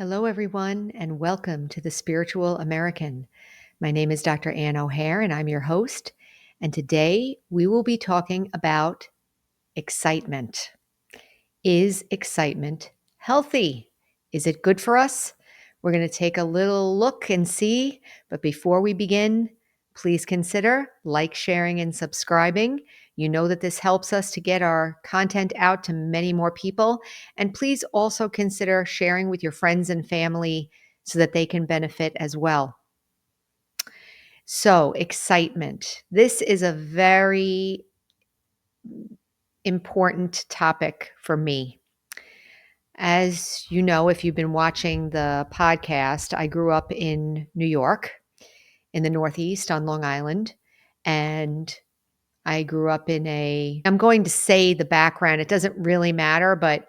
Hello, everyone, and welcome to the Spiritual American. My name is Dr. Ann O'Hare, and I'm your host. And today we will be talking about excitement. Is excitement healthy? Is it good for us? We're going to take a little look and see. But before we begin, please consider like, sharing, and subscribing. You know that this helps us to get our content out to many more people. And please also consider sharing with your friends and family so that they can benefit as well. So, excitement. This is a very important topic for me. As you know, if you've been watching the podcast, I grew up in New York, in the Northeast on Long Island. And I grew up I'm going to say the background, it doesn't really matter, but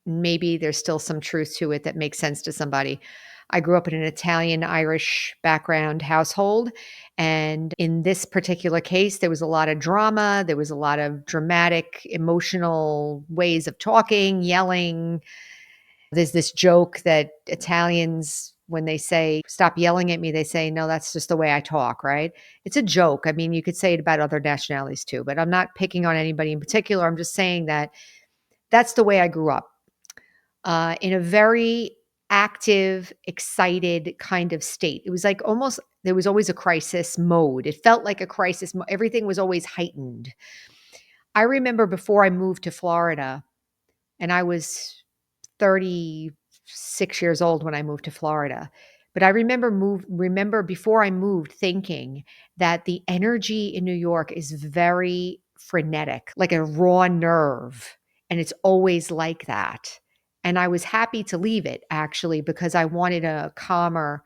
maybe there's still some truth to it that makes sense to somebody. I grew up in an Italian Irish background household. And in this particular case, there was a lot of drama. There was a lot of dramatic, emotional ways of talking, yelling. There's this joke that Italians, when they say, stop yelling at me, they say, no, that's just the way I talk, right? It's a joke. I mean, you could say it about other nationalities too, but I'm not picking on anybody in particular. I'm just saying that that's the way I grew up, in a very active, excited kind of state. It was like almost, there was always a crisis mode. It felt like a crisis. Everything was always heightened. I remember before I moved to Florida, and I was 36 years old when I moved to Florida. But I remember before I moved thinking that the energy in New York is very frenetic, like a raw nerve, and it's always like that. And I was happy to leave it actually because I wanted a calmer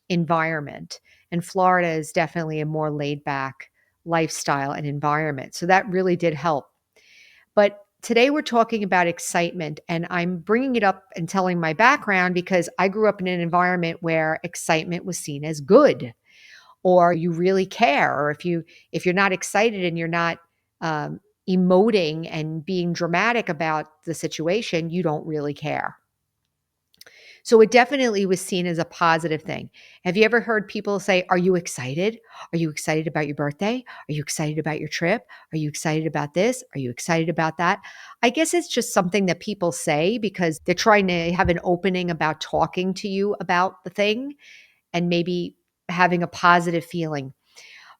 environment. And Florida is definitely a more laid back lifestyle and environment. So that really did help. But today we're talking about excitement, and I'm bringing it up and telling my background because I grew up in an environment where excitement was seen as good, or you really care, or if you're not excited and you're not emoting and being dramatic about the situation, you don't really care. So it definitely was seen as a positive thing. Have you ever heard people say, are you excited? Are you excited about your birthday? Are you excited about your trip? Are you excited about this? Are you excited about that? I guess it's just something that people say because they're trying to have an opening about talking to you about the thing and maybe having a positive feeling.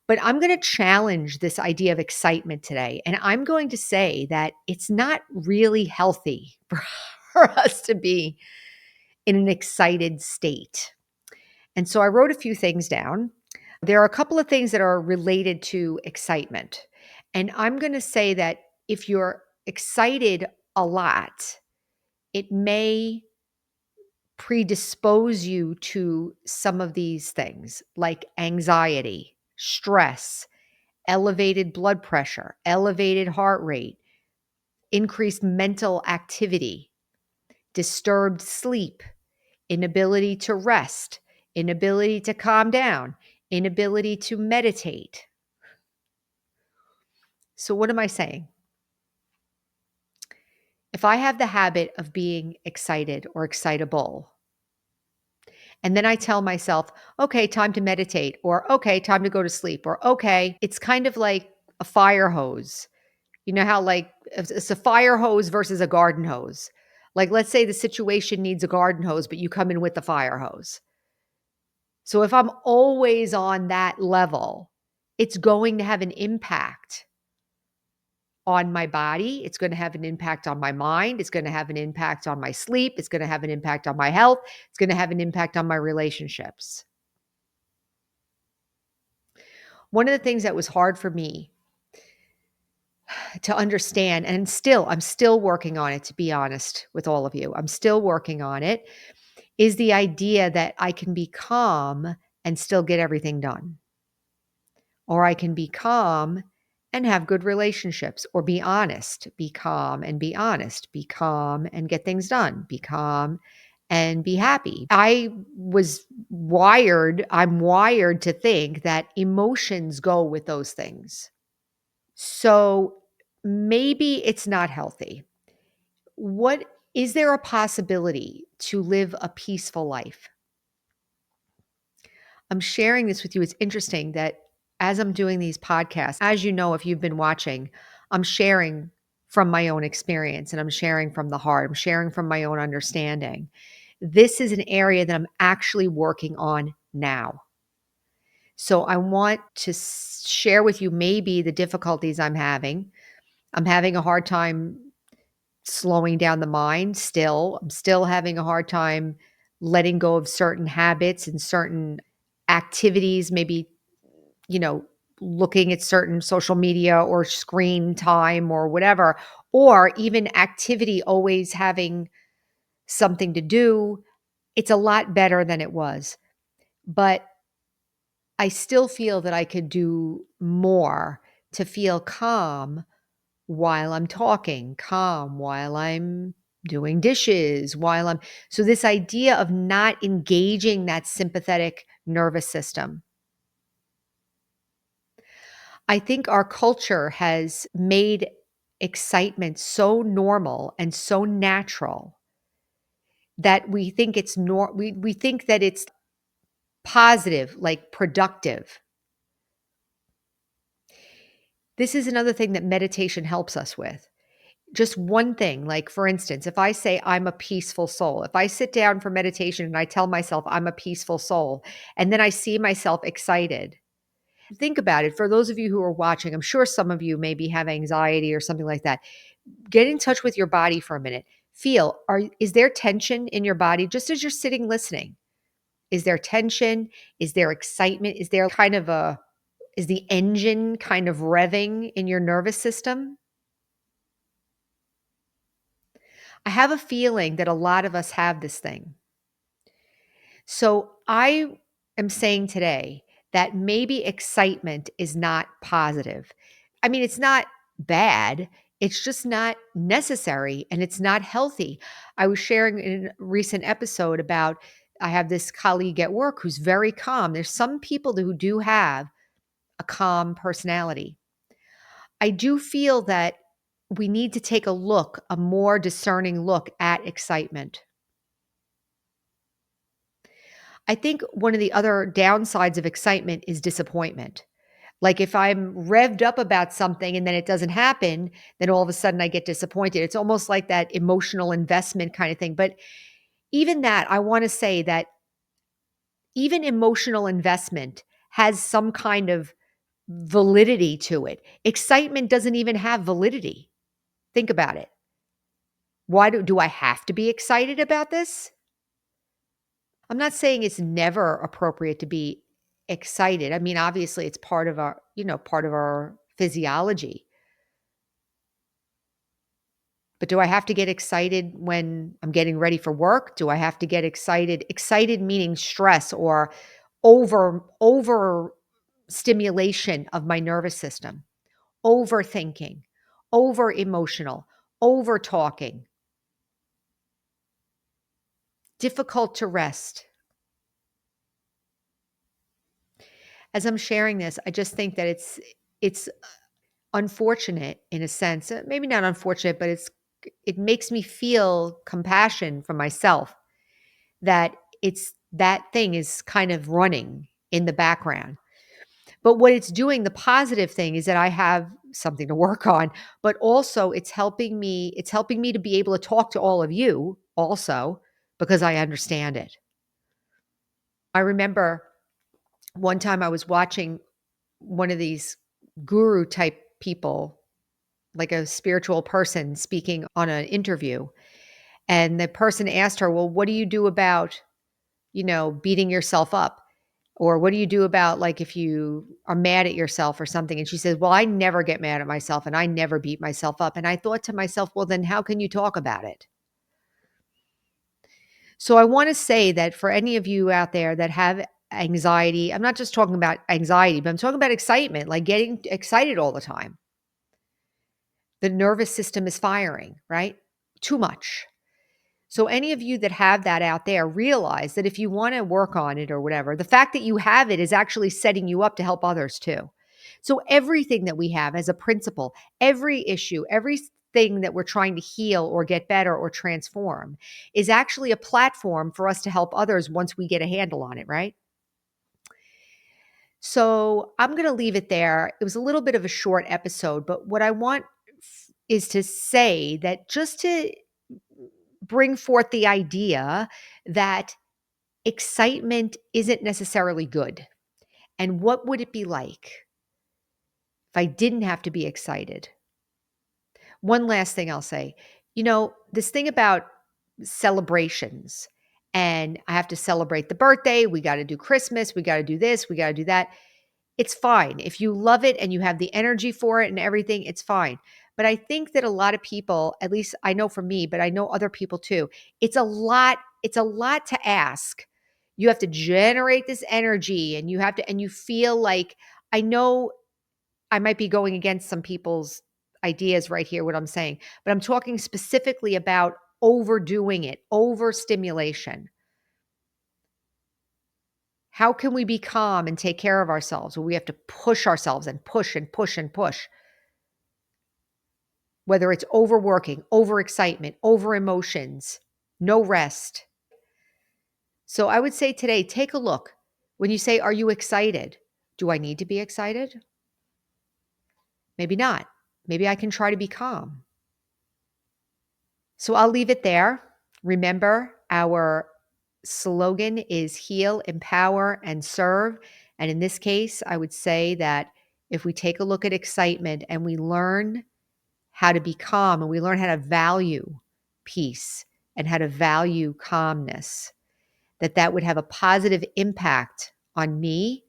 But I'm going to challenge this idea of excitement today. And I'm going to say that it's not really healthy for us to be in an excited state. And so I wrote a few things down. There are a couple of things that are related to excitement. And I'm going to say that if you're excited a lot, it may predispose you to some of these things like anxiety, stress, elevated blood pressure, elevated heart rate, increased mental activity, disturbed sleep, inability to rest, inability to calm down, inability to meditate. So, what am I saying? If I have the habit of being excited or excitable, and then I tell myself, okay, time to meditate, or okay, time to go to sleep, or okay, it's kind of like a fire hose. You know how, like, it's a fire hose versus a garden hose. Like, let's say the situation needs a garden hose, but you come in with the fire hose. So if I'm always on that level, it's going to have an impact on my body. It's going to have an impact on my mind. It's going to have an impact on my sleep. It's going to have an impact on my health. It's going to have an impact on my relationships. One of the things that was hard for me to understand, and I'm still working on it, to be honest with all of you, I'm still working on it, is the idea that I can be calm and still get everything done. Or I can be calm and have good relationships, or be honest, be calm and be honest, be calm and get things done, be calm and be happy. I'm wired to think that emotions go with those things. So maybe it's not healthy. What is there a possibility to live a peaceful life. I'm sharing this with you. It's interesting that as I'm doing these podcasts, as you know, if you've been watching, I'm sharing from my own experience and I'm sharing from the heart. I'm sharing from my own understanding. This is an area that I'm actually working on now. So I want to share with you maybe the difficulties I'm having. I'm having a hard time slowing down the mind still. I'm still having a hard time letting go of certain habits and certain activities, maybe, you know, looking at certain social media or screen time or whatever, or even activity always having something to do. It's a lot better than it was. But I still feel that I could do more to feel calm while I'm talking, calm while I'm doing dishes, so this idea of not engaging that sympathetic nervous system. I think our culture has made excitement so normal and so natural that we think it's we think that it's positive, like productive. This is another thing that meditation helps us with. Just one thing, like for instance, if I say I'm a peaceful soul, if I sit down for meditation and I tell myself I'm a peaceful soul, and then I see myself excited, think about it. For those of you who are watching, I'm sure some of you maybe have anxiety or something like that. Get in touch with your body for a minute. Feel, is there tension in your body just as you're sitting listening? Is there tension? Is there excitement? Is there is the engine kind of revving in your nervous system? I have a feeling that a lot of us have this thing. So I am saying today that maybe excitement is not positive. I mean, it's not bad. It's just not necessary and it's not healthy. I was sharing in a recent episode about I have this colleague at work who's very calm. There's some people who do have a calm personality. I do feel that we need to take a more discerning look at excitement. I think one of the other downsides of excitement is disappointment. Like if I'm revved up about something and then it doesn't happen, then all of a sudden I get disappointed. It's almost like that emotional investment kind of thing. But even that, I want to say that even emotional investment has some kind of validity to it. Excitement doesn't even have validity. Think about it. Why do I have to be excited about this? I'm not saying it's never appropriate to be excited. I mean, obviously it's part of our, part of our physiology. But do I have to get excited when I'm getting ready for work? Do I have to get excited? Excited meaning stress or over stimulation of my nervous system, overthinking, over emotional, over talking, difficult to rest. As I'm sharing this, I just think that it's unfortunate in a sense, maybe not unfortunate, but it makes me feel compassion for myself that it's that thing is kind of running in the background. But what it's doing, the positive thing is that I have something to work on, but also it's helping me to be able to talk to all of you also because I understand it. I remember one time I was watching one of these guru type people, like a spiritual person speaking on an interview. And the person asked her, well, what do you do about, beating yourself up? Or what do you do about like if you are mad at yourself or something? And she says, well, I never get mad at myself and I never beat myself up. And I thought to myself, well, then how can you talk about it? So I want to say that for any of you out there that have anxiety, I'm not just talking about anxiety, but I'm talking about excitement, like getting excited all the time. The nervous system is firing, right? Too much. So any of you that have that out there, realize that if you want to work on it or whatever, the fact that you have it is actually setting you up to help others too. So everything that we have as a principle, every issue, every thing that we're trying to heal or get better or transform is actually a platform for us to help others once we get a handle on it, right? So I'm going to leave it there. It was a little bit of a short episode, but what I want is to say that just to bring forth the idea that excitement isn't necessarily good. And what would it be like if I didn't have to be excited? One last thing I'll say, this thing about celebrations, and I have to celebrate the birthday, we got to do Christmas, we got to do this, we got to do that. It's fine. If you love it and you have the energy for it and everything, it's fine. But I think that a lot of people, at least I know for me, but I know other people too, it's a lot to ask. You have to generate this energy and and you feel like, I know I might be going against some people's ideas right here, what I'm saying, but I'm talking specifically about overdoing it, overstimulation. How can we be calm and take care of ourselves when we have to push ourselves and push and push and push? Whether it's overworking, overexcitement, over emotions, no rest. So I would say today, take a look. When you say, are you excited? Do I need to be excited? Maybe not. Maybe I can try to be calm. So I'll leave it there. Remember, our slogan is heal, empower, and serve. And in this case, I would say that if we take a look at excitement and we learn how to be calm and we learn how to value peace and how to value calmness, that would have a positive impact on me,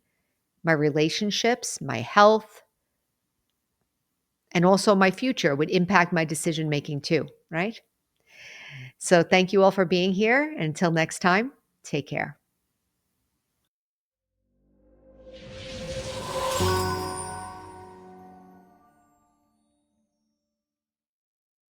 my relationships, my health, and also my future would impact my decision making too, right? So thank you all for being here. And until next time, take care.